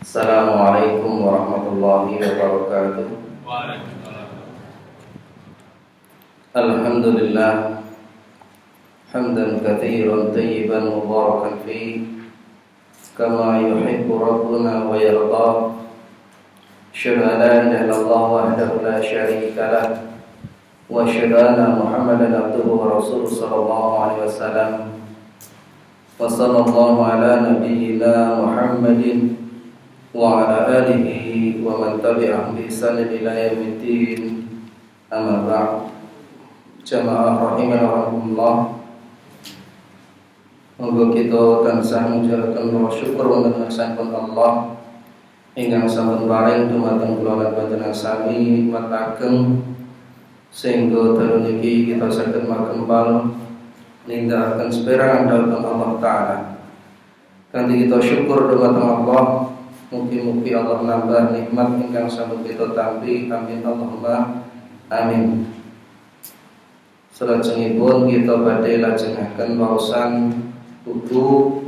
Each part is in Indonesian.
Assalamualaikum warahmatullahi wabarakatuh. Waalaikumsalam. Alhamdulillah hamdan katsiran tayyiban mubarakan fi kama yuhibbu rabbuna wa yarda. Asyhadu an la ilaha illallah wahdahu la syarika lah wa asyhadu anna Muhammadan abduhu wa rasuluhu sallallahu alaihi wasallam. Wa sallallahu ala nabiyyina Muhammadin wa ala alihi wa man tabi'ahum bi ihsan ila yaumiddin. Amma ba'd. Jamaah rahimakumullah. Monggo kita tansah menjalakan syukur wonten ngarsanipun Allah ingkang sampun paring dumateng kula lan panjenengan sami nikmat ageng sehingga dalu niki kita saged makempal nindakaken seperangan dawuh Allah Ta'ala. Kanthi kita syukur dumateng Allah, mugi-mugi Allah nambah nikmat ingkang sampun kita tampi. Amin Allahumma amin. Salajengipun kita badhe lajengaken waosan wudu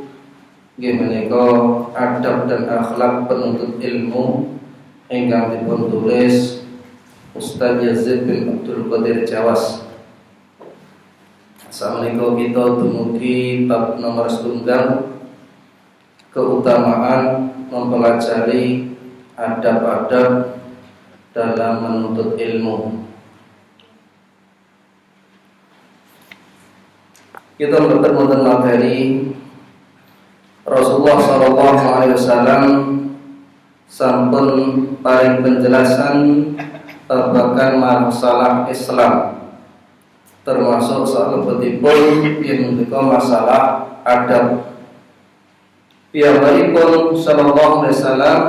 nggih menika adab dan akhlak penuntut ilmu ingkang dipun tulis Ustaz Yazid bin Abdul Qadir Jawas. Samenika kita dumugi bab nomor 1, keutamaan mempelajari adab-adab dalam menuntut ilmu. Kita bertemu materi Rasulullah SAW sampun paling penjelasan babagan masalah Islam, termasuk salebetipun yang masalah adab. Piyambakipun sallallahu alaihi wasallam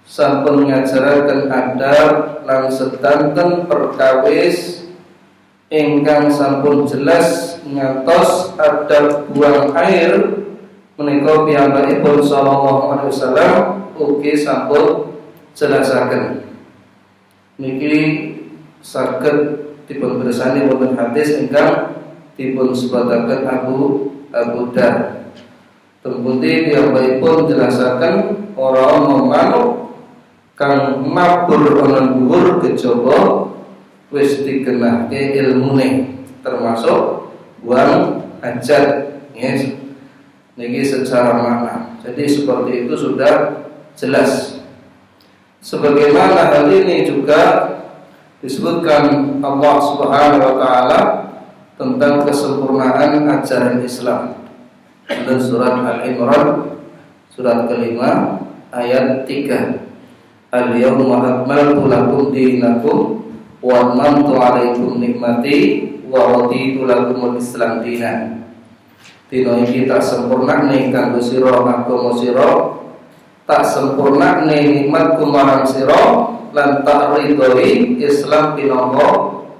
sampun ngajaraken adab lan sedanten perkawis ingkang sampun jelas ngantos adab buang air. Menika piyambakipun sallallahu alaihi wasallam ugi sampun jelasaken. Niki saged dipun bersani wonten hadis ingkang dipun sebataken Abu Dar. Temputi piyambakipun jelasaken ora ana manuk kang mabur ana dhuwur kejaba wis dikenake ilmune, termasuk buang hajat. Yes. Niki secara makna. Jadi seperti itu sudah jelas. Sebagaimana hal ini juga disebutkan Allah Subhanahu wa taala tentang kesempurnaan ajaran Islam. Dalam surat Al-Imran surat kelima ayat 3. Al-yawma akmaltu lakum dinakum wa atmamtu 'alaikum nikmati wa raditu lakumul Islam dinan. Dina iki tak sempurnane kanggo sira agama sira, tak sempurnane nikmatku marang sira lan tak ridhoi Islam pinangka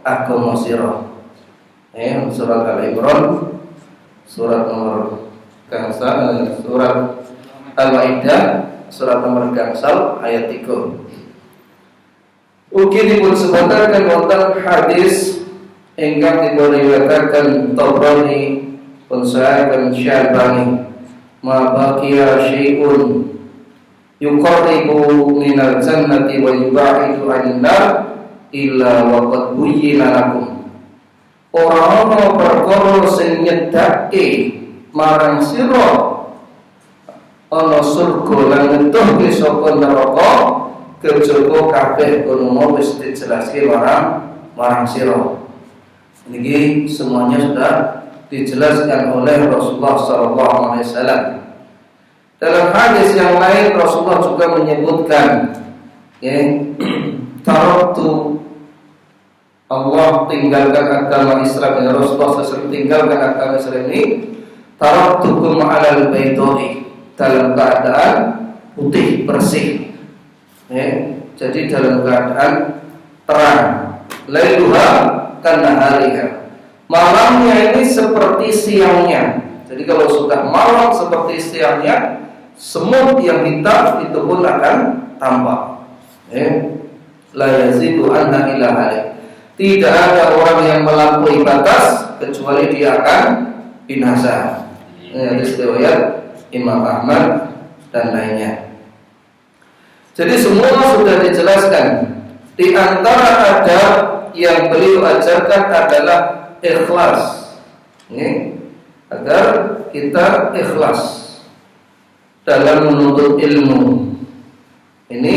agama sira. Surat Al-Imran surat nomor gangsal, surat Al-Maidah surat nomor gangsal ayat 3. Ugi dipun sebataken wonten hadis ingkang dipun riwayataken Tabrani Sahihun Syalbani, ma baqiya syai'un yuqarribu minal jannati wa yubaidu 'anil nar illa wa qad buyyina lakum. Ora ana perkara sing nyedake marang sira ana surga lan ngetuhke saka neraka kejaba kabeh kono wis dijelaske marang sira. Niki semuanya sudah dijelaskan oleh Rasulullah SAW. Dalam hadis yang lain Rasulullah juga menyebutkan, taraktu, Allah tinggalkan agama Islam. Rasulullah SAW tinggalkan agama Islam ini, taraktukum alal baydai, dalam keadaan putih bersih. Jadi dalam keadaan terang. Lailuha kanahariha, malamnya ini seperti siangnya. Jadi kalau sudah malam seperti siangnya, semut yang hitam itu pun akan tampak. La yazidu anna ila halik. Tidak ada orang yang melampaui batas kecuali dia akan binasa. Hadis riwayat Imam Ahmad dan lainnya. Jadi semua sudah dijelaskan. Di antara adab yang beliau ajarkan adalah ikhlas. Ini agar kita ikhlas dalam menuntut ilmu. Ini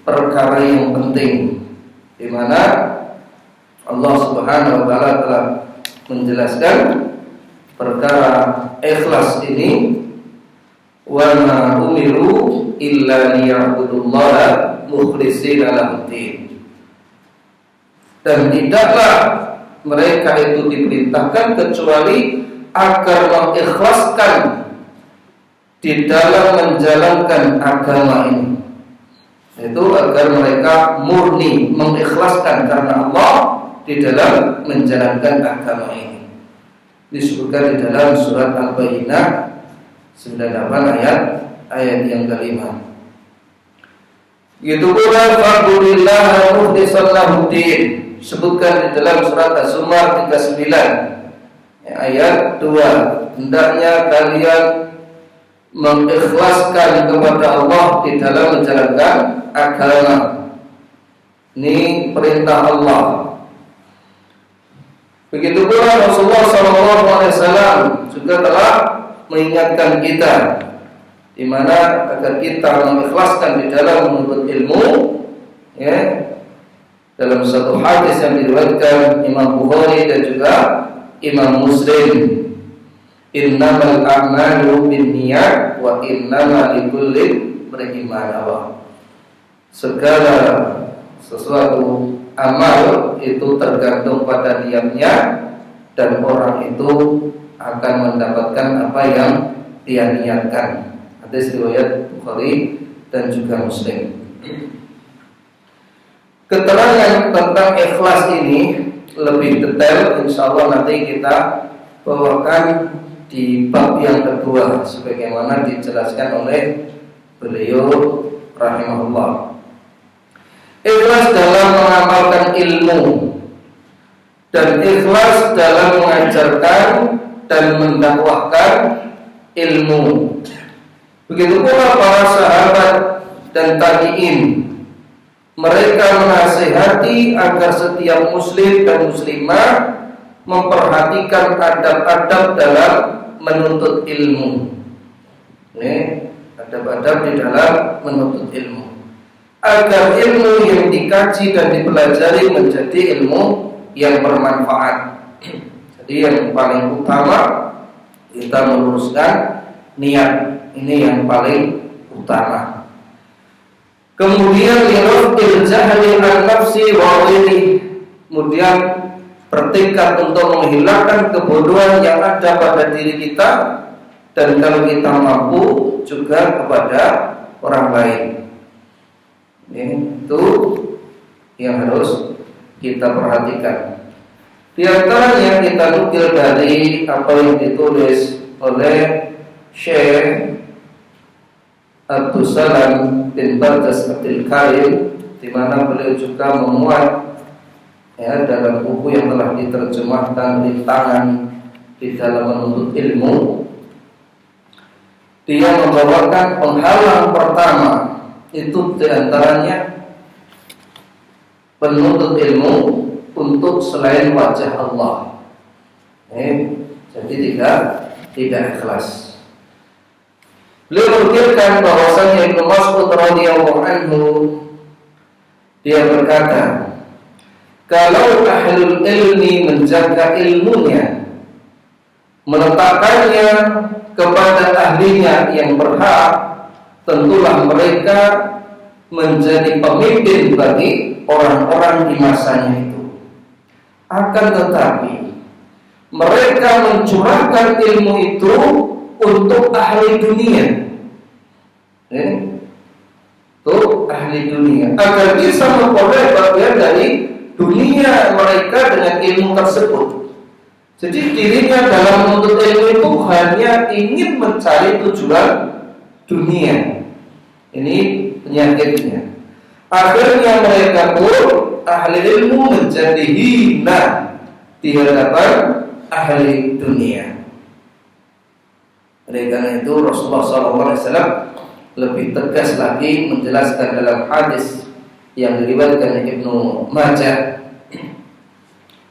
perkara yang penting, di mana Allah Subhanahu wa taala telah menjelaskan perkara ikhlas ini, wa ma umiru illa liya'budullaha mukhlishina lahud-din. Dan tidaklah mereka itu diperintahkan kecuali agar mengikhlaskan di dalam menjalankan agama ini, yaitu agar mereka murni mengikhlaskan karena Allah di dalam menjalankan agama ini. Disebutkan di dalam surat Al-Bayyinah 98 ayat yang kelima. Gitu pula fa'budillaha mukhlishan lahud-din, sebutkan di dalam surat Az-Zumar 39 ayat 2. Hendaknya kalian mengikhlaskan kepada Allah di dalam menjalankan agama. Ini perintah Allah. Begitu pula Rasulullah SAW juga telah mengingatkan kita, di mana agar kita mengikhlaskan di dalam menuntut ilmu, ya. Dalam satu hadis yang diriwayatkan Imam Bukhari dan juga Imam Muslim, innamal a'malu binniyat wa innama likulli imrin ma nawa. Segala sesuatu amal itu tergantung pada niatnya, dan orang itu akan mendapatkan apa yang dia niatkan. Hadis riwayat Bukhari dan juga Muslim. Keterangan tentang ikhlas ini lebih detail insyaallah nanti kita bawakan di bab yang kedua sebagaimana dijelaskan oleh beliau rahimahullah. Ikhlas dalam mengamalkan ilmu dan ikhlas dalam mengajarkan dan mendakwahkan ilmu. Begitu pula para sahabat dan tabi'in, mereka menasihati agar setiap muslim dan muslimah memperhatikan adab-adab dalam menuntut ilmu. Ini adab-adab di dalam menuntut ilmu, agar ilmu yang dikaji dan dipelajari menjadi ilmu yang bermanfaat. Jadi yang paling utama kita meluruskan niat, ini yang paling utama. Kemudian lirafil jahli an nafsi wa ghairi, kemudian bertekad untuk menghilangkan kebodohan yang ada pada diri kita, dan kalau kita mampu juga kepada orang lain. Itu yang harus kita perhatikan. Di antaranya kita nukil dari apa yang ditulis oleh Syekh Abdul Salam bin Barjas Abdul Karim, di mana beliau juga memuat dalam buku yang telah diterjemahkan di tangan di dalam menuntut ilmu. Dia membawakan penghalang pertama itu diantaranya penuntut ilmu untuk selain wajah Allah. Jadi tidak ikhlas. Beliau menukilkan bahwasanya Ibnu Mas'ud radhiyallahu anhu, dia berkata, kalau ahlul ilmi menjaga ilmunya, meletakkannya kepada ahlinya yang berhak, tentulah mereka menjadi pemimpin bagi orang-orang di masanya itu. Akan tetapi mereka mencurahkan ilmu itu untuk ahli dunia, untuk ahli dunia, agar bisa memperoleh bagian dari dunia mereka dengan ilmu tersebut. Jadi dirinya dalam menuntut ilmu itu hanya ingin mencari tujuan dunia. Ini penyakitnya. Akhirnya mereka pun ahli ilmu menjadi hina di hadapan ahli dunia. Oleh karena itu Rasulullah SAW lebih tegas lagi menjelaskan dalam hadis yang diriwayatkan Ibnu Majah,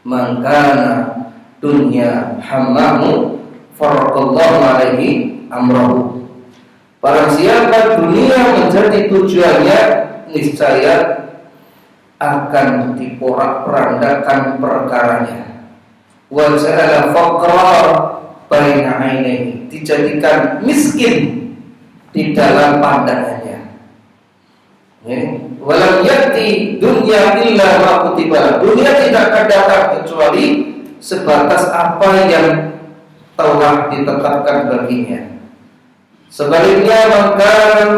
"Man kana dunya hammahu faraqallahu alaihi amrahu." Barang siapa dunia menjadi tujuannya, niscaya akan diporak-porandakan perkaranya. Wa ja'ala faqra baina ainihi, dijadikan miskin di dalam pandangannya. Walam yati dunya illa ma kutiba, dunia tidak akan datang kecuali sebatas apa yang telah ditetapkan baginya. Sebaliknya, maka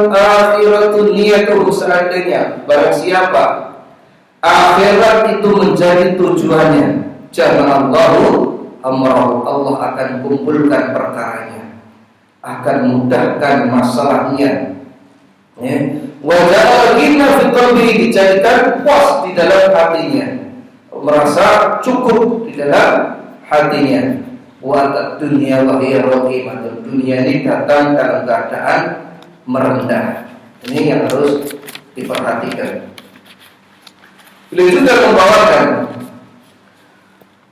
akhiratun niyatuhu, seandainya barang siapa akhirat itu menjadi tujuannya, jama'allahu amrahu, Allah akan kumpulkan perkaranya, akan mudahkan masalahnya. Wa ja'ala ghina fi qalbihi, dijadikan puas di dalam hatinya, merasa cukup di dalam hatinya. Wa dunya wa hiya raqimatun, dunia ini datang dalam keadaan merendah. Ini yang harus diperhatikan. Beliau juga membawakan,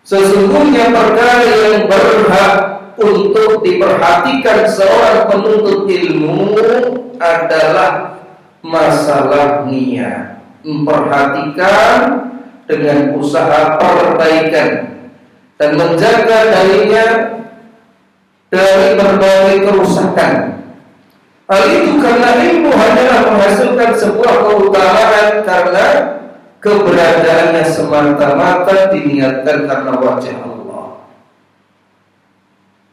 sesungguhnya perkara yang berhak untuk diperhatikan seorang penuntut ilmu adalah masalah niat, memperhatikan dengan usaha perbaikan dan menjaga darinya dari berbagai kerusakan. Hal itu karena ilmu hanyalah menghasilkan sebuah keutamaan karena keberadaannya semata-mata diniatkan karena wajah Allah.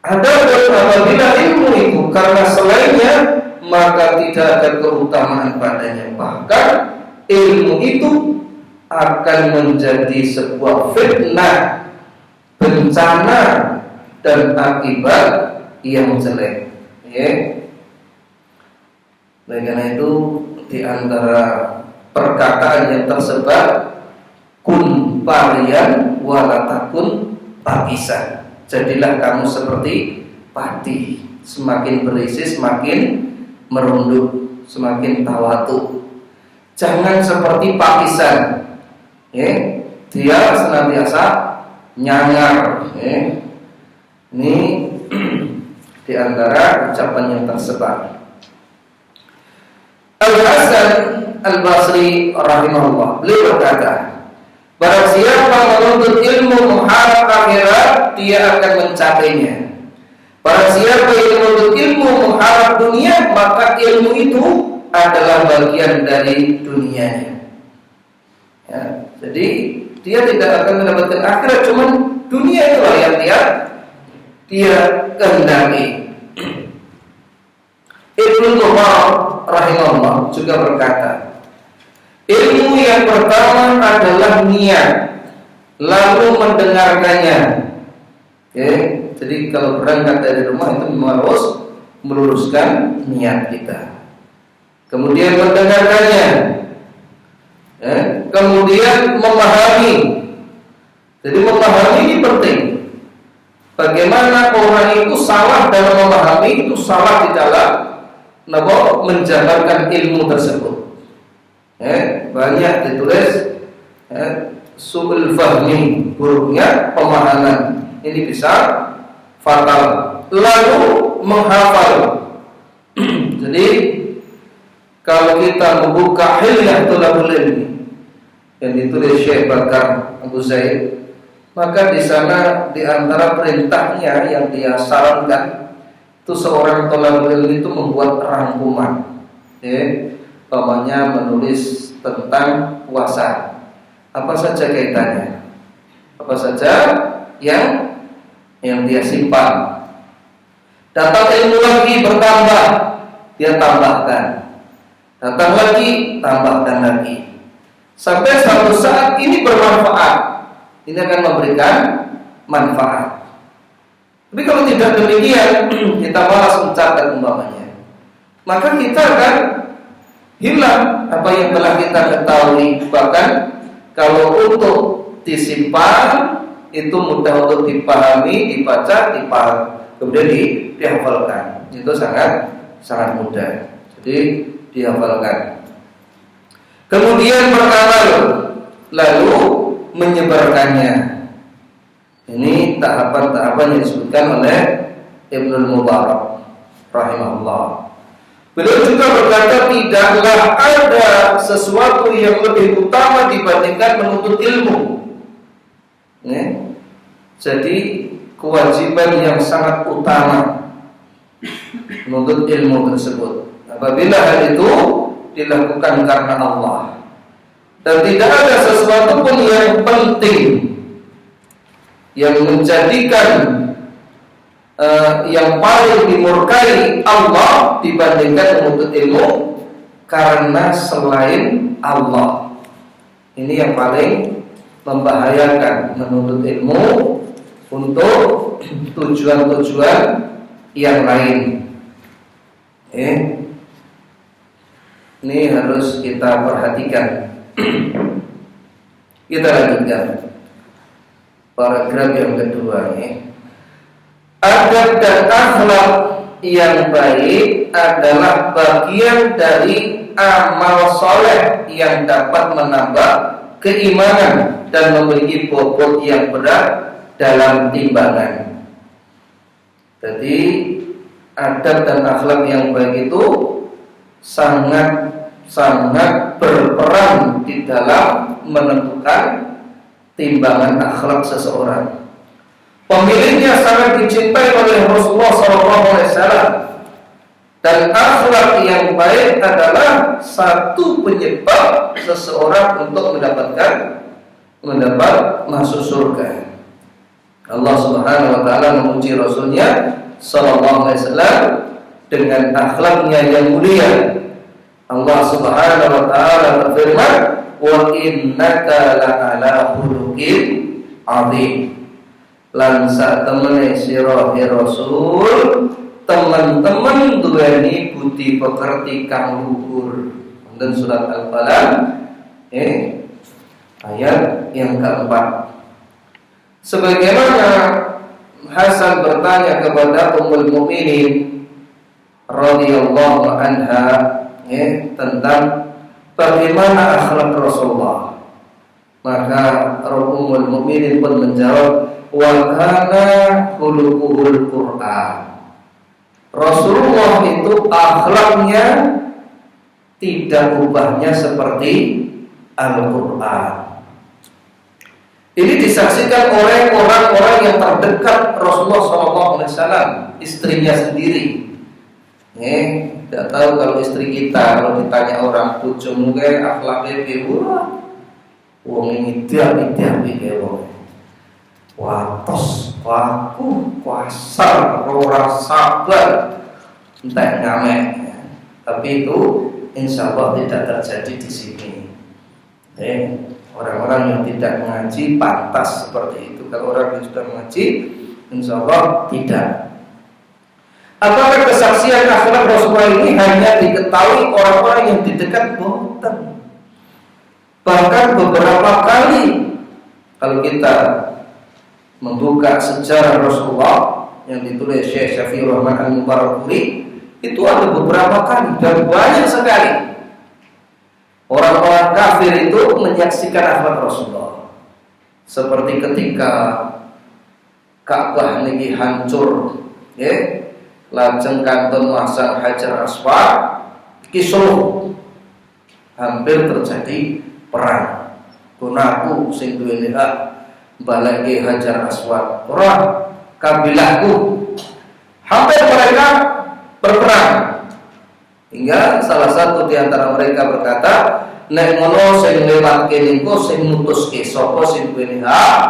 Adapun apabila ilmu itu karena selainnya, maka tidak ada keutamaan padanya. Bahkan ilmu itu akan menjadi sebuah fitnah, bencana, dan akibat yang jelek. Oleh karena itu, di antara perkataan yang tersebar, kun parian walatakun pakisan, jadilah kamu seperti padi, semakin berisi semakin merunduk, semakin tawatu. Jangan seperti pakisan, dia senantiasa nyangar. Ini di antara ucapan yang tersebar. Al-Hasan Al-Basri rahimahullah, beliau berkata, barang siapa menuntut ilmu mengharap akhirat, dia akan mencapainya. Barang siapa yang menuntut ilmu mengharap dunia, maka ilmu itu adalah bagian dari dunianya. Jadi dia tidak akan mendapatkan akhirat, cuman dunia itulah yang dia kehendaki. Ibnu Umar rahimahullah juga berkata, ilmu yang pertama adalah niat, lalu mendengarkannya. Jadi kalau berangkat dari rumah itu harus meluruskan niat kita. Kemudian mendengarkannya, kemudian memahami. Jadi memahami ini penting. Bagaimana orang itu salah dalam memahami, itu salah di dalam menjabarkan ilmu tersebut. Banyak ditulis su'ul fahmi, buruknya pemahaman. Ini bisa fatal. Lalu menghafal. Jadi kalau kita membuka Hilyah Thalabul Ilmi yang ditulis Syekh Bakar Abu Zaid, maka di sana di antara perintahnya yang dia sarankan itu seorang thalabul ilmi itu membuat rangkuman, umpamanya menulis tentang puasa, apa saja kaitannya, apa saja yang dia simpan. Datang ilmu lagi bertambah, dia tambahkan. Datang lagi, tambahkan lagi, sampai suatu saat ini bermanfaat. Ini akan memberikan manfaat. Tapi kalau tidak demikian, kita malas mencatat umpamanya, maka kita akan hilang apa yang telah kita ketahui. Bahkan kalau untuk disimpan, itu mudah untuk dipahami, dibaca, dipaham, kemudian dihafalkan. Itu sangat mudah. Jadi dihafalkan. Kemudian beramal, lalu menyebarkannya. Ini tahapan-tahapan yang disebutkan oleh Ibnul Mubarak rahimahullah. Beliau juga berkata, tidaklah ada sesuatu yang lebih utama dibandingkan menuntut ilmu. Jadi kewajiban yang sangat utama menuntut ilmu tersebut. Apabila hal itu dilakukan karena Allah, dan tidak ada sesuatu pun yang penting yang menjadikan yang paling dimurkai Allah dibandingkan menuntut ilmu karena selain Allah. Ini yang paling membahayakan, menuntut ilmu untuk tujuan-tujuan yang lain. Ini harus kita perhatikan. Kita lanjutkan paragraf yang kedua ini. Adab dan akhlak yang baik adalah bagian dari amal soleh yang dapat menambah keimanan dan memiliki bobot yang berat dalam timbangan. Jadi adab dan akhlak yang baik itu sangat berperan di dalam menentukan timbangan akhlak seseorang. Pemiliknya sangat dicintai oleh Rasulullah SAW, dan akhlak yang baik adalah satu penyebab seseorang untuk mendapat masuk surga. Allah Subhanahu wa taala memuji Rasulnya sallallahu alaihi wasallam dengan akhlaknya yang mulia. Allah Subhanahu wa taala berfirman, "Wa innaka la'ala khuluqin 'adzim." Lan sak temene sira Rasul, teman-teman duweni budi pekerti kang luhur. Dan surat Al-Qalam ayat yang keempat. Sebagaimana Hasan bertanya kepada Ummul Mukminin radhiyallahu anha tentang bagaimana akhlak Rasulullah, maka Ummul Mukminin pun menjawab, wa kana khuluquhul Qur'an. Rasulullah itu akhlaknya tidak ubahnya seperti Al-Qur'an. Ini disaksikan oleh orang-orang yang terdekat Rasulullah SAW, istrinya sendiri. Tidak tahu kalau istri kita, kalau ditanya orang bojomu kae akhlaknya piye, wong ini dia wong watos, waku, kuasar, ora sabar, entek ngamek. Tapi itu insya Allah tidak terjadi di sini. Orang-orang yang tidak mengaji pantas seperti itu. Kalau orang yang sudah mengaji, insya Allah tidak. Apakah kesaksian akhlak Rasulullah ini hanya diketahui orang-orang yang di dekat? Boten. Bahkan beberapa kali kalau kita membuka sejarah Rasulullah yang ditulis Syekh Syafiur Rahman Al-Mubarakpuri, itu ada beberapa kali dan banyak sekali orang-orang kafir itu menyaksikan akhlak Rasulullah. Seperti ketika Ka'bah niki hancur, lajeng kantun masang Hajar Aswad kisruh, hampir terjadi perang. Gunaku sing duwe hak balagi Hajar Aswad, ora kabilahku. Hampir mereka berperang, hingga salah satu di antara mereka berkata, nek ngono sing lewat kene engko sing mutuske sapa sing duwe hak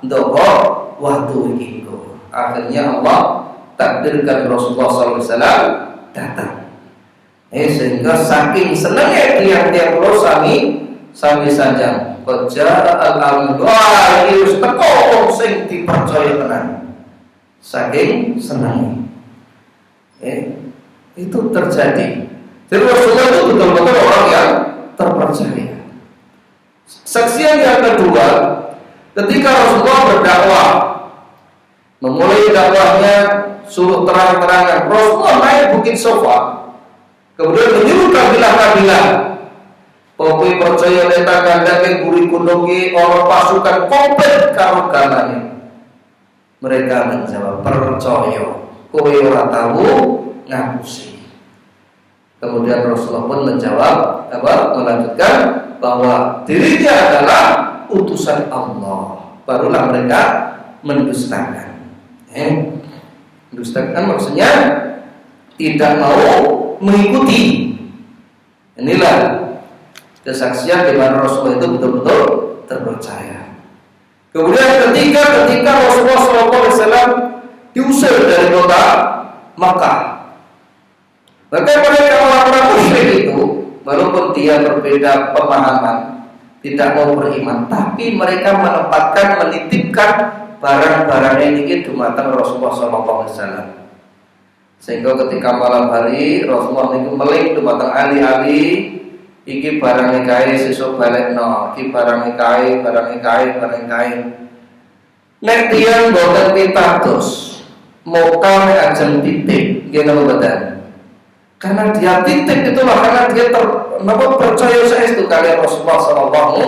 ndoko waktu iki. Akhirnya Allah takdirkan Rasulullah SAW datang. Sehingga saking senangnya tiang-tiang pulau sami sanjang. Qadja al-amn, wah iki wis teko wong sing dipercaya tenan. Saking senangnya. Itu terjadi. Jadi Rasulullah itu betul-betul orang yang terpercaya. Saksian yang kedua, ketika Rasulullah berdakwah, memulai dakwahnya suruh terang-terangan, Rasulullah naik Bukit Sofa, Kemudian menyuruh kabilah-kabilah kowe percaya neta kandhake guri kundoki orang pasukan komplit karo gamane. Mereka menjawab percaya. Kowe ora tahu ngapusi. Kemudian Rasulullah pun menjawab melanjutkan bahwa dirinya adalah utusan Allah. Barulah mereka mendustakan. Mendustakan maksudnya tidak mau mengikuti. Inilah kesaksian di mana Rasulullah itu betul-betul terpercaya. Kemudian ketika Rasulullah SAW diusir dari kota Makkah, maka mereka orang-orang musyrik itu, walaupun dia berbeda pemahaman, tidak mau beriman, tapi mereka menitipkan barang-barang ini dumateng Rasulullah SAW. Sehingga ketika malam hari Rasulullah itu meling dumateng ali-ali, iki barang kae sesuk balekno, iki barang kae. Nek tiyang boten pitados, mokal nek ajeng titik, nggih napa boten? Karena dia titik itulah karena dia percaya saestu kalian Rasulullah sallallahu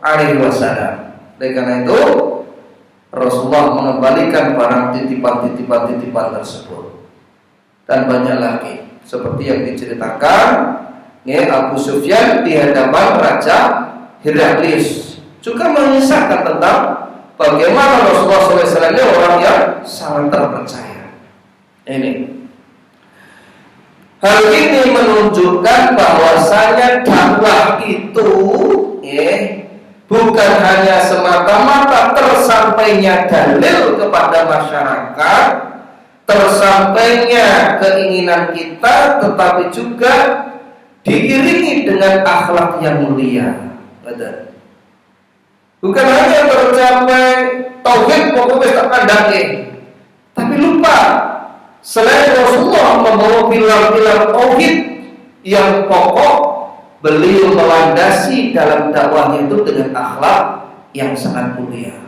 alaihi wasallam. Oleh karena itu Rasulullah mengembalikan barang titipan tersebut. Dan banyak lagi seperti yang diceritakan Abu Sufyan di hadapan Raja Heraklius juga mengisahkan tentang bagaimana Rasulullah SAW ini orang yang sangat terpercaya. Hal ini menunjukkan bahwasanya dakwah itu bukan hanya semata-mata tersampainya dalil kepada masyarakat, tersampainya keinginan kita, tetapi juga diiringi dengan akhlak yang mulia. Bukan hanya tercapai tauhid pokoknya tak kandangke, tapi lupa selain Rasulullah membawa pilar-pilar tauhid yang pokok, beliau melandasi dalam dakwahnya itu dengan akhlak yang sangat mulia.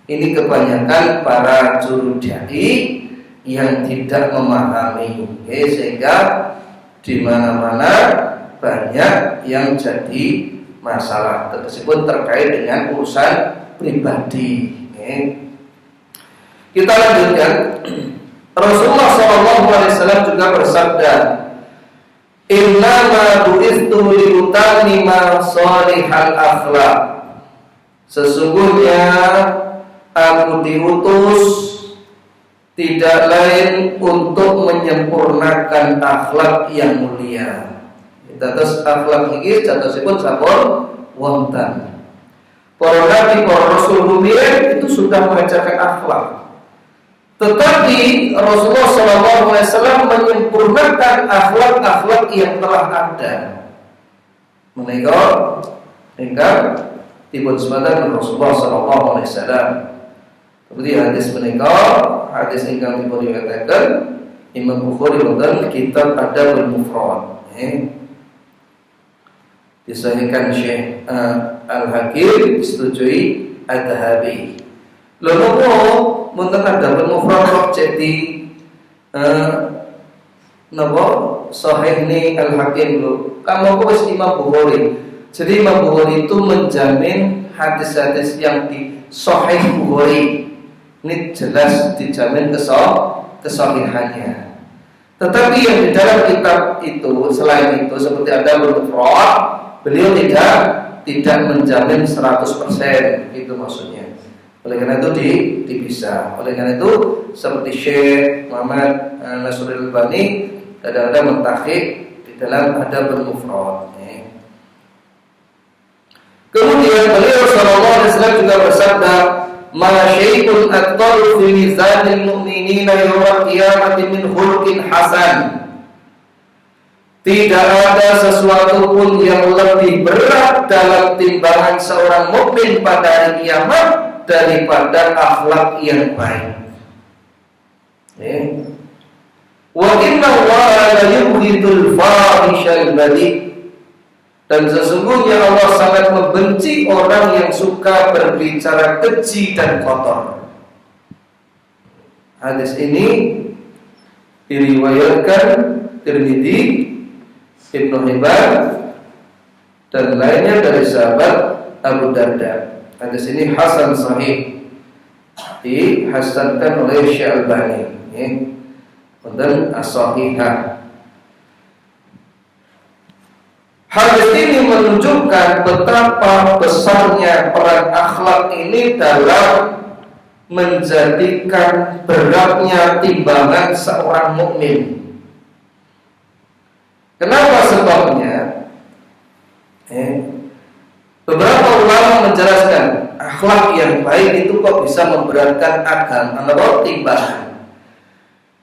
Ini kebanyakan para juru dai yang tidak memahami, sehingga di mana-mana banyak yang jadi masalah tersebut terkait dengan urusan pribadi. Kita lanjutkan. Rasulullah SAW juga bersabda, "Inna ma bu'ithu liutamima salihal akhlaq." Sesungguhnya aku diutus tidak lain untuk menyempurnakan akhlak yang mulia. Dados akhlak iki jatosipun sampun wonten. Para nabi, para rasul rumiyin itu sudah mengajarkan akhlak. Tetapi Rasulullah SAW menyempurnakan akhlak-akhlak yang telah ada. Menika ingkang dipun semanten Rasulullah SAW. Seperti hadis menika, hadis ingkang dipun riwayataken Imam Bukhari wonten kitab Adabul Mufrad. Disahihkan Syekh Al-Hakim, disetujui Ad-Dhahabi. Lho nopo wonten Adabul Mufrad kok jadi nopo sahih ni Al-Hakim lho. Kan nopo wis Imam Bukhari. Jadi Imam Bukhari itu menjamin hadis-hadis yang di Sahih Bukhari ini jelas dijamin kesahihannya. Tetapi yang di dalam kitab itu selain itu seperti ada Mufrad, beliau tidak menjamin 100%, itu maksudnya. Oleh karena itu dipisah. Oleh karena itu seperti Syekh Muhammad Nasrul Albani ada mentahqiq di dalam Adabul Mufrad. Kemudian beliau sallallahu alaihi wasallam juga bersabda, "Ma syai'un aqdaru fi mizanil mu'minina yawmal qiyamati min khuluqin hasan." Tidak ada sesuatu pun yang lebih berat dalam timbangan seorang mukmin pada hari kiamat daripada akhlak yang baik. Wa inna Allaha la yubghidul fahishal badi'. Dan sesungguhnya Allah sangat membenci orang yang suka berbicara keji dan kotor. Hadis ini diriwayatkan Tirmidzi Ibnu Hibban dan lainnya dari sahabat Abu Darda. Hadis ini hasan sahih, dihasankan oleh Syalbani, dan as-sahihah. Hadis ini menunjukkan betapa besarnya peran akhlak ini dalam menjadikan beratnya timbangan seorang mukmin. Kenapa sebabnya? Beberapa ulama menjelaskan akhlak yang baik itu kok bisa memberatkan agama atau timbangan.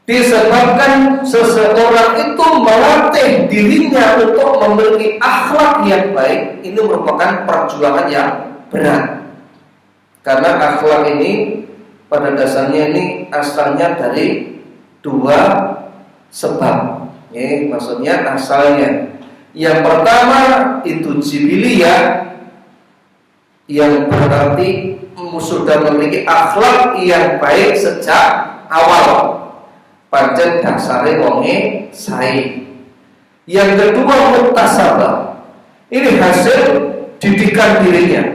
Disebabkan seseorang itu melatih dirinya untuk memiliki akhlak yang baik. Ini merupakan perjuangan yang berat. Karena akhlak ini pada dasarnya ini asalnya dari dua sebab. Maksudnya asalnya. Yang pertama itu jibiliyah, yang berarti sudah memiliki akhlak yang baik sejak awal. Pancen dasare wonge sae. Yang kedua muktasabah. Ini hasil didikan dirinya.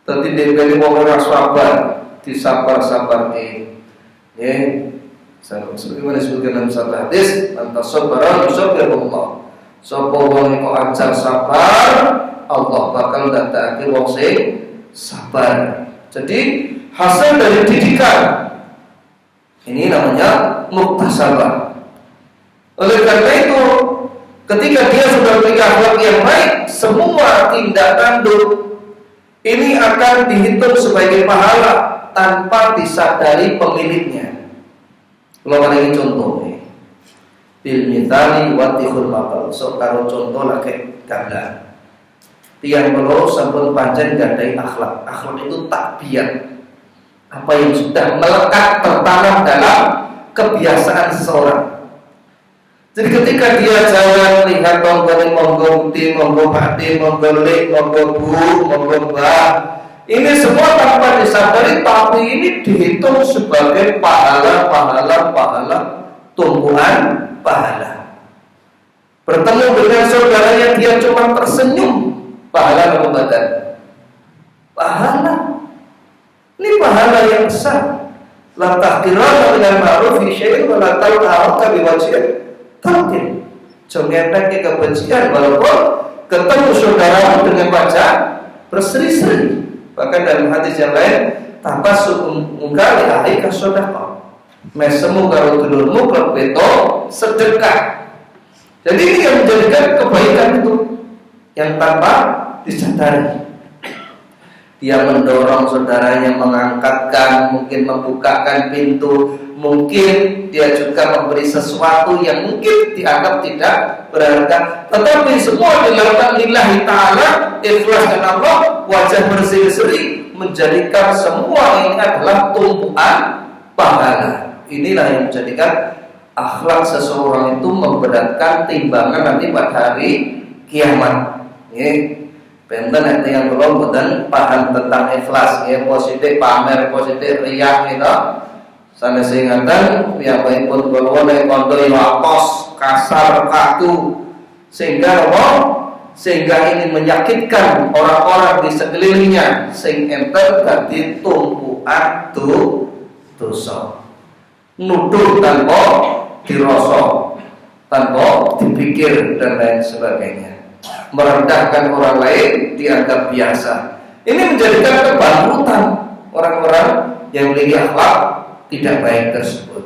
Tadi dari wong ora sabar, disabar-sabarke. Sebagaimana disebutkan dalam satu hadis, "Antas sabara yusabirullah." Sapa wong iku ajar sabar, Allah bakal ndadekake wong sing sabar. Jadi hasil dari didikan ini namanya muktasabah. Oleh karena itu, ketika dia sudah memiliki akhlak yang baik, semua tindak tanduk ini akan dihitung sebagai pahala tanpa disadari pemiliknya. Kalau ini contoh, bil mithali wa tihul maqal. So karo contoh lagi gambar. Tiang kelo sampun pancen gadai akhlak. Akhlak itu takbiat. Apa yang sudah melekat tertanam dalam kebiasaan seseorang. Jadi ketika dia jalan lihat monggo putih, monggo pati, monggo lek, monggo bu, monggo mbah, ini semua tanpa disadari, tapi ini dihitung sebagai pahala tumbuhan pahala. Bertemu dengan saudaranya dia cuma tersenyum, pahala pengobatan. Pahala. Ini pahala yang besar. La tahqirana minal ma'ruf fi syai'in wa la talqa'a bi wajhin talqin. Jangan ke kebencian walaupun ketemu saudara dengan wajah berseri-seri. Bahkan dalam hadis yang lain, tabasum mungkali aika sedekah. Mesemu karo dulurmu klebeto sedekah. Jadi ini yang menjadikan kebaikan itu yang tanpa disadari. Dia mendorong saudaranya, mengangkatkan, mungkin membukakan pintu, mungkin dia juga memberi sesuatu yang mungkin dianggap tidak berharga, tetapi semua dilakukan lillahi ta'ala, ikhlas dan Allah, wajah berseri-seri, menjadikan semua ini adalah tumpuan pahala. Inilah yang menjadikan akhlak seseorang itu memberatkan timbangan nanti pada hari kiamat. Benten itu yang belum boten paham tentang ikhlas, positif pamer, positif riak gitu. Sana singatan piyambakipun kula nek kondo lapos, kasar, kaku, sehingga ini menyakitkan orang-orang di sekelilingnya, sing enter dadi tumpukan dosa. Nuduh tanpa dirasa, tanpa dipikir dan lain sebagainya. Merendahkan orang lain dianggap biasa. Ini menjadikan kebangkrutan orang-orang yang memiliki akhlak tidak baik tersebut.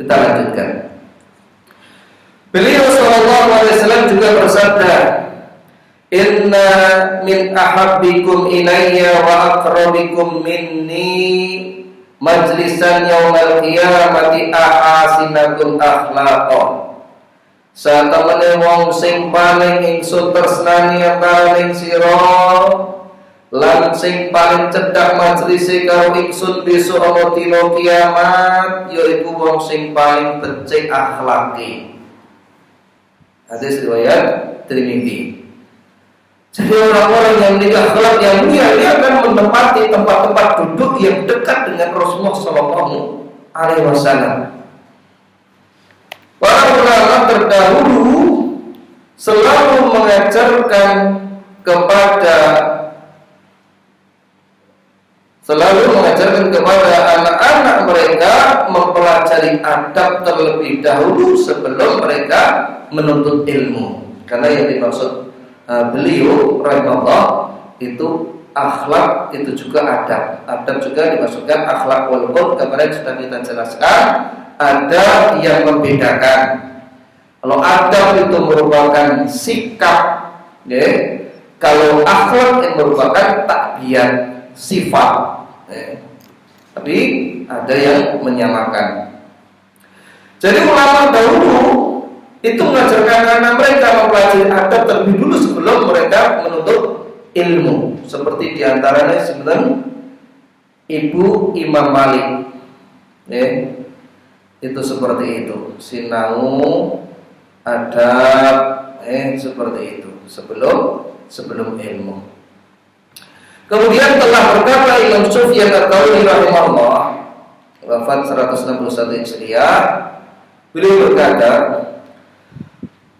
Kita lanjutkan. Beliau sallallahu alaihi wasallam juga bersabda, "Inna min ahabbikum ilayya wa aqrabikum minni majlisan yaumal qiyamati ahasinakum akhlaqan." Satemene wong sing paling ingsun tresnani antaraning sira lan sing paling cedhak majlise karo ingsun besok ana dina kiamat yaiku wong sing paling becik akhlake. Hadis riwayat Tirmidzi. Jadi orang-orang yang memiliki akhlak yang mulia dia akan menempati tempat-tempat duduk yang dekat dengan Rasulullah sallallahu alaihi wasallam. Para ulama terdahulu selalu mengajarkan kepada anak-anak mereka mempelajari adab terlebih dahulu sebelum mereka menuntut ilmu. Karena yang dimaksud beliau rahimahullah itu akhlak, itu juga adab. Adab juga dimaksudkan akhlak, walaupun kemarin sudah kita jelaskan ada yang membedakan. Kalau adab itu merupakan sikap, ya. Kalau akhlak yang merupakan takbiat, sifat. Ya. Tapi ada yang menyamakan. Jadi ulama dahulu itu mengajarkan anak mereka mempelajari adab terlebih dulu sebelum mereka menuntut ilmu. Seperti diantaranya sebenarnya Ibu Imam Malik, ya, itu seperti itu. Sinau adab, seperti itu sebelum ilmu. Kemudian telah berkata Imam Sufyan Ats-Tsauri rahimahullah, wafat 161 Hijriah, beliau berkata,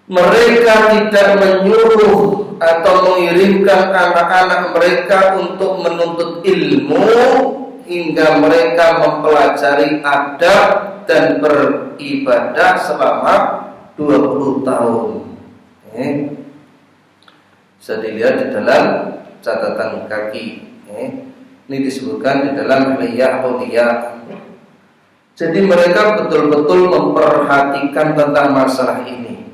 mereka tidak menyuruh atau mengirimkan anak-anak mereka untuk menuntut ilmu hingga mereka mempelajari adab dan beribadah selama 20 tahun. Bisa dilihat di dalam catatan kaki. Ini disebutkan di dalam Hilyah Auliya. Jadi mereka betul-betul memperhatikan tentang masalah ini.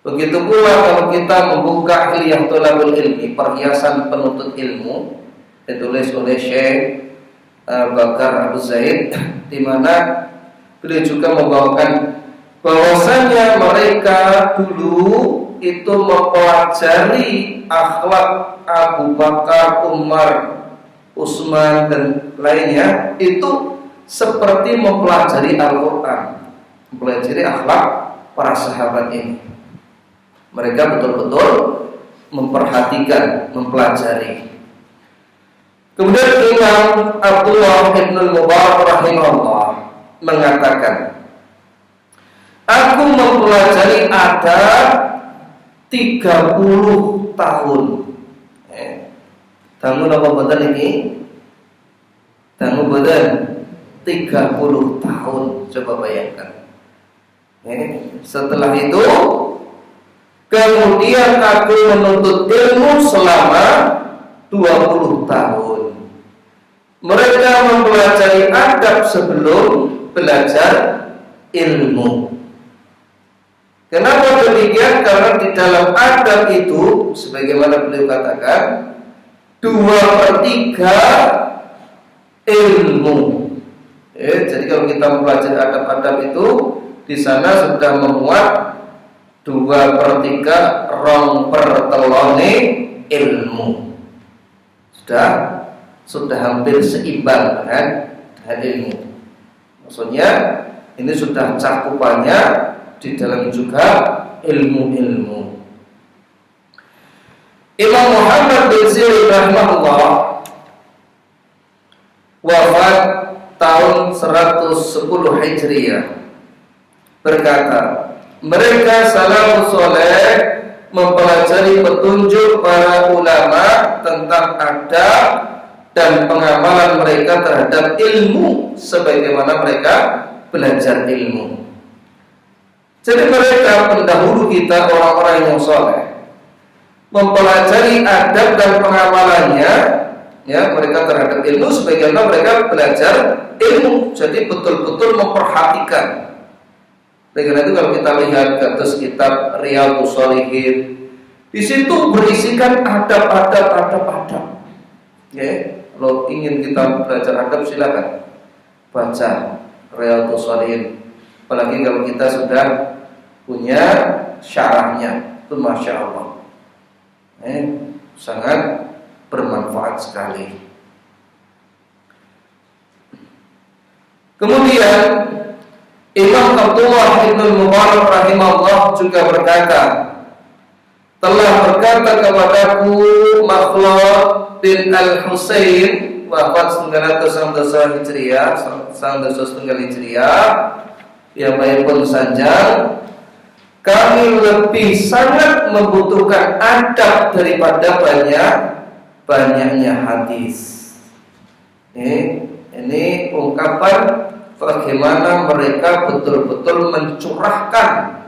Begitu pula kalau kita membuka Hilyah Thalabul Ilmi, perhiasan penuntut ilmu, ditulis oleh Syekh Bakar Abu Zaid, di mana beliau juga membawakan bahwasanya mereka dulu itu mempelajari akhlak Abu Bakar, Umar, Utsman dan lainnya itu seperti mempelajari Al-Quran, mempelajari akhlak para sahabat ini. Mereka betul-betul memperhatikan, mempelajari. Kemudian Imam Abdullah bin Mubarak rahimahullah mengatakan, aku mempelajari adab 30 tahun. Tamu apa badan ini? Tamu badan 30 tahun. Coba bayangkan. Setelah itu kemudian aku menuntut ilmu selama 20 tahun. Mereka mempelajari adab sebelum belajar ilmu. Kenapa demikian? Karena di dalam adab itu, sebagaimana beliau katakan, 2/3 ilmu. Jadi kalau kita mempelajari adab-adab itu, di sana sudah memuat 2/3 rong pertelone ilmu. Sudah hampir seimbang dengan ilmu. Maksudnya ini sudah cakupannya di dalam juga ilmu-ilmu. Imam Muhammad bin Sirin rahimahullah wafat tahun 110 Hijriah berkata, mereka salafus saleh mempelajari petunjuk para ulama tentang adab dan pengamalan mereka terhadap ilmu sebagaimana mereka belajar ilmu. Jadi mereka pendahulu kita, orang-orang yang soleh, mempelajari adab dan pengamalannya, ya, mereka terhadap ilmu sebagaimana mereka belajar ilmu. Jadi betul-betul memperhatikan. Dengan itu kalau kita lihat kados kitab Riyadhus Shalihin, di situ berisikan adab-adab. Ya, kalau ingin kita belajar adab silakan baca Riyadhus Shalihin. Apalagi kalau kita sudah punya syarahnya, itu Masya Allah, sangat bermanfaat sekali. Kemudian Imam Abdullah bin Mubarak rahimahullah juga berkata, telah berkata kepadaku Makhlad bin Al-Husain, wafat 909 Hijriah, 909 Hijriah, yang baik pun sanjang, kami lebih sangat membutuhkan adab daripada banyaknya hadis. Ini ungkapan bagaimana mereka betul-betul mencurahkan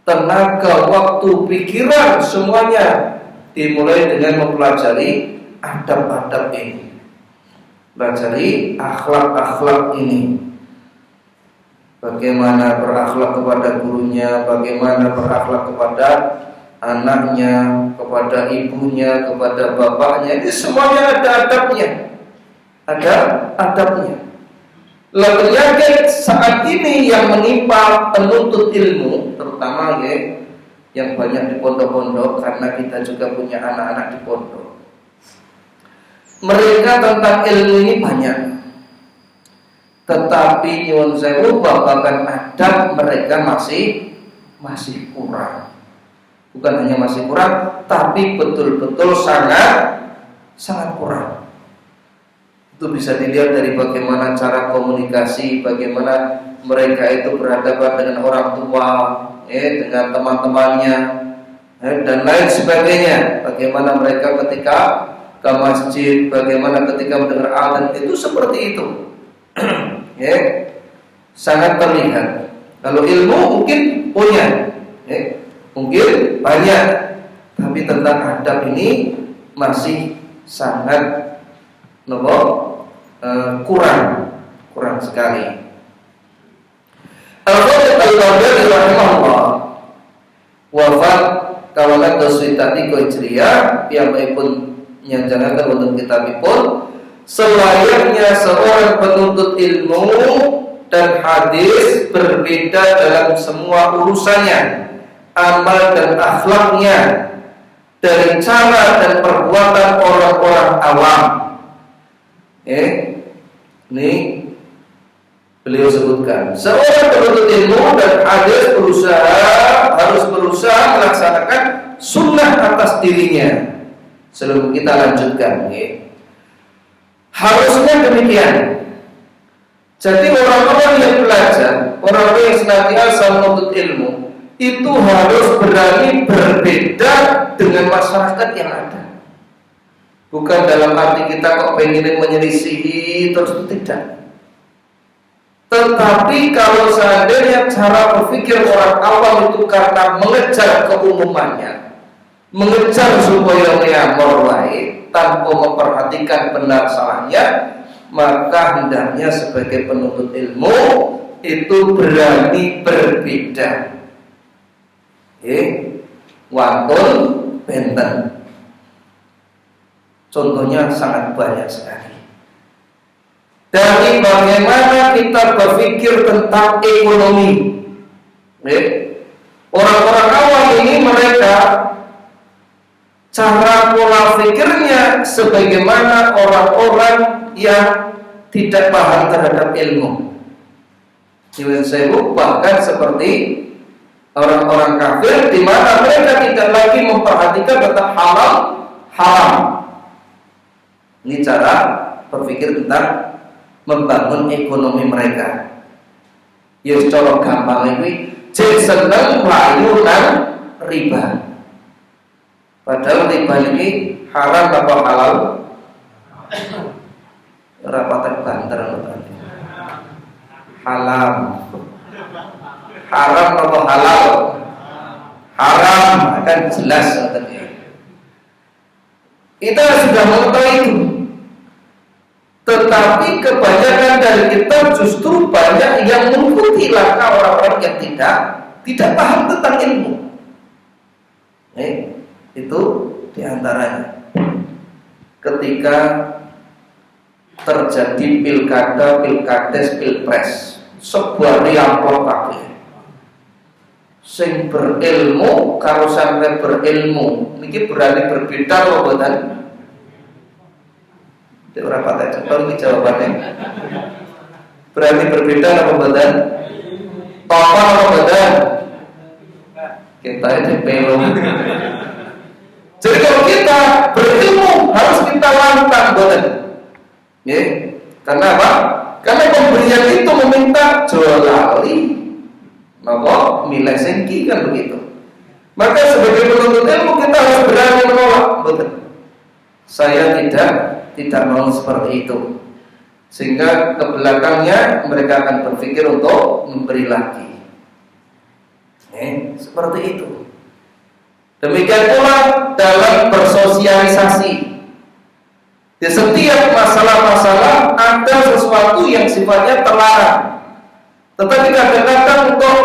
tenaga, waktu, pikiran semuanya dimulai dengan mempelajari adab-adab ini, pelajari akhlak-akhlak ini. Bagaimana berakhlak kepada gurunya, bagaimana berakhlak kepada anaknya, kepada ibunya, kepada bapaknya. Ini semuanya ada adabnya. Ada adabnya. Penyakit saat ini yang menimpa penuntut ilmu, terutama yang banyak di pondok-pondok, karena kita juga punya anak-anak di pondok. Mereka tentang ilmu ini banyak, tetapi nyuwun sewu babagan adab mereka masih kurang. Bukan hanya masih kurang, tapi betul-betul sangat kurang. Itu bisa dilihat dari bagaimana cara komunikasi, bagaimana mereka itu berhadapan dengan orang tua, dengan teman-temannya, dan lain sebagainya. Bagaimana mereka ketika ke masjid, bagaimana ketika mendengar azan, itu seperti itu. Sangat terlihat. Kalau ilmu mungkin punya, mungkin banyak, tapi tentang adab ini masih sangat kurang sekali. Al-Khatib Al-Baghdadi rahimahullah wafat kawalan doswitati Hijriyah piyambakipun nyanjanaken wonten kitabipun selayaknya seorang penuntut ilmu dan hadis berbeda dalam semua urusannya, amal dan akhlaknya, dari cara dan perbuatan orang-orang awam. Ini beliau sebutkan, seorang penuntut ilmu dan hadis harus berusaha melaksanakan sunnah atas dirinya. Sebelum kita lanjutkan, harusnya demikian. Jadi orang-orang yang belajar, orang-orang yang senantiasa menuntut ilmu, itu harus berani berbeda dengan masyarakat yang ada. Bukan dalam arti kita kok pengen menyelisihi terus, tidak. Tetapi kalau seandainya cara berpikir orang awam itu karena mengejar keumumannya, mengejar supaya ngeyamor wae tanpa memperhatikan benar salahnya, maka hendaknya sebagai penuntut ilmu itu berani berbeda. Wantun benten. Contohnya sangat banyak sekali. Dari bagaimana kita berpikir tentang ekonomi. Orang-orang awam ini mereka cara pola pikirnya sebagaimana orang-orang yang tidak paham terhadap ilmu. Bahkan seperti orang-orang kafir, di mana mereka tidak lagi memperhatikan tentang halal haram. Ini cara berpikir tentang membangun ekonomi mereka. Ya secara gampang ini, seneng mlayu lan riba. Padahal riba ini haram apa halal? Rapatan banter haram. Haram atau halal? Haram, akan jelas katanya. Kita sudah mengetahui itu. Tetapi kebanyakan dari kita justru banyak yang mengikuti langkah orang-orang yang tidak paham tentang ilmu. Itu diantaranya. Ketika terjadi pilkada, pilkades, pilpres, sebuah riamplok kabeh. Sing berilmu karo sampai berilmu niki berani berbeda loh mboten? Ora patah contoh iki jawabannya. Berani berbeda apa mboten? Apa mboten? Kita aja pelo. Jadi kalau kita berilmu harus kita lantang mboten? Karena apa? Karena pemberian itu meminta jolali. Napa milih sengki kan begitu. Maka sebagai penuntut ilmu kita harus berani menolak. Betul. Saya tidak mau seperti itu. Sehingga ke belakangnya mereka akan berpikir untuk memberi lagi. Seperti itu. Demikian pula dalam bersosialisasi. Di setiap masalah-masalah ada sesuatu yang sifatnya terlarang. Tetapi kadang-kadang untuk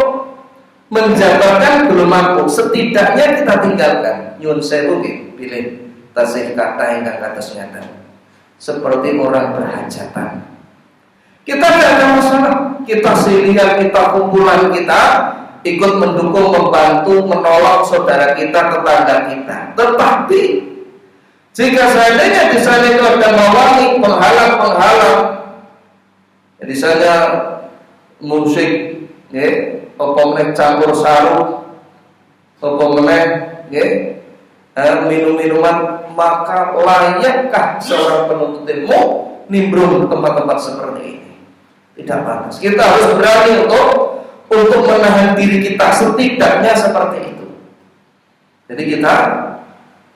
menjabarkan belum mampu, setidaknya kita tinggalkan. Nyun sewu pilih tasih kata ingkang kados ngaten. Seperti orang berhajatan. Kita tidak ada masalah. Kita silihan, kita kumpulan kita ikut mendukung, membantu, menolong saudara kita, tetangga kita. Tetapi jika seandainya di sana itu ada mawangi, penghalang, jadi saya musik, apa meneh campur sarung, apa meneh, minum-minuman, maka layakkah seorang penuntut ilmu nimbrung ke tempat-tempat seperti ini? Tidak pantas. Kita harus berani untuk menahan diri kita, setidaknya seperti itu. Jadi kita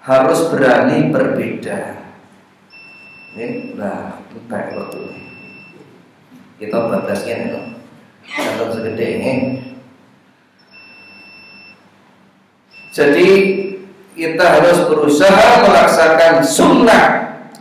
harus berani berbeda. Nah, baik betul. Kita batasnya itu. Kalau segede ini. Jadi kita harus berusaha melaksanakan sunnah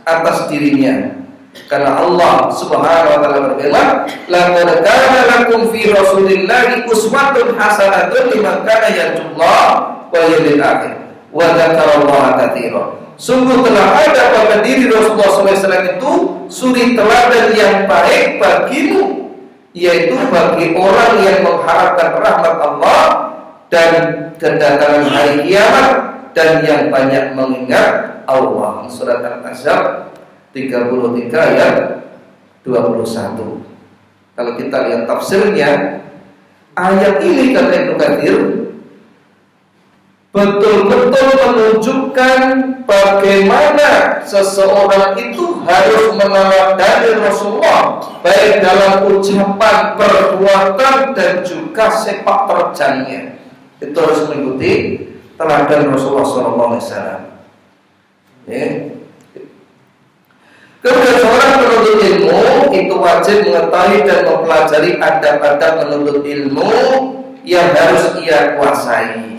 atas dirinya. Karena Allah Subhanahu wa taala berfirman, "Laqad kana lakum fi Rasulillahi uswatun hasanatun liman kana yarjullaha wal yawmil akhir wa dzakarallaha katsiran." Sungguh telah ada pada diri Rasulullah SAW itu suri teladan yang baik bagimu, yaitu bagi orang yang mengharapkan rahmat Allah dan kedatangan hari kiamat dan yang banyak mengingat Allah. Surat Al-Ahzab 33 ayat 21. Kalau kita lihat tafsirnya, ayat ini kata Ibnu Katsir betul-betul menunjukkan bagaimana seseorang itu harus meneladani Rasulullah, baik dalam ucapan, perbuatan dan juga sepak terjangnya. Itu harus mengikuti teladan Rasulullah SAW. Kemudian seorang penuntut ilmu itu wajib mengetahui dan mempelajari adab-adab penuntut ilmu yang harus ia kuasai.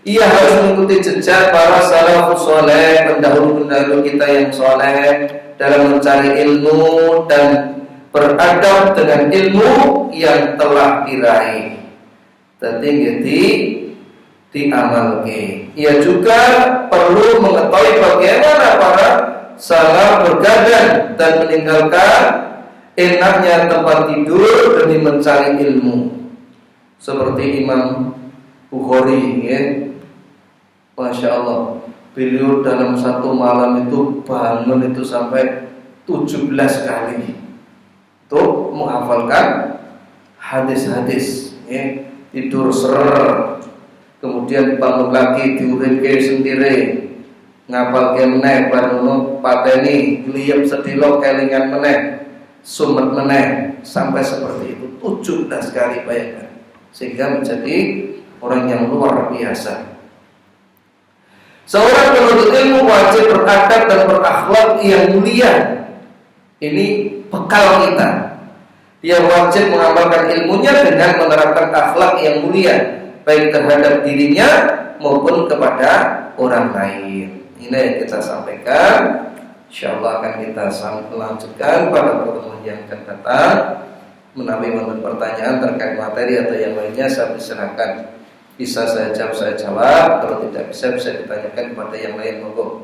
Ia harus mengikuti jejak para salafus saleh, pendahulu-pendahulu kita yang saleh dalam mencari ilmu dan beradab dengan ilmu yang telah diraih. Jadi diamalkan. Ia juga perlu mengetahui bagaimana para salaf bergadang dan meninggalkan enaknya tempat tidur demi mencari ilmu. Seperti Imam Bukhari, Masya Allah, beliau dalam satu malam itu bangun itu sampai 17 kali untuk menghafalkan hadis-hadis, tidur ser, kemudian bangun lagi diurinke sendiri, ngapal meneh baru pateni gliyem sedilo kelingan meneh sumet meneh sampai seperti itu 17 kali, bayangkan, sehingga menjadi orang yang luar biasa. Seorang penuntut ilmu wajib beradab dan berakhlak yang mulia. Ini bekal kita. Dia wajib mengamalkan ilmunya dengan menerapkan akhlak yang mulia, baik terhadap dirinya maupun kepada orang lain. Ini yang kita sampaikan. InsyaAllah akan kita lanjutkan pada pertemuan yang akan datang. Menawi wonten pertanyaan terkait materi atau yang lainnya, saya persilakan. Bisa saya jawab, saya jawab. Kalau tidak bisa ditanyakan kepada yang lain, monggo.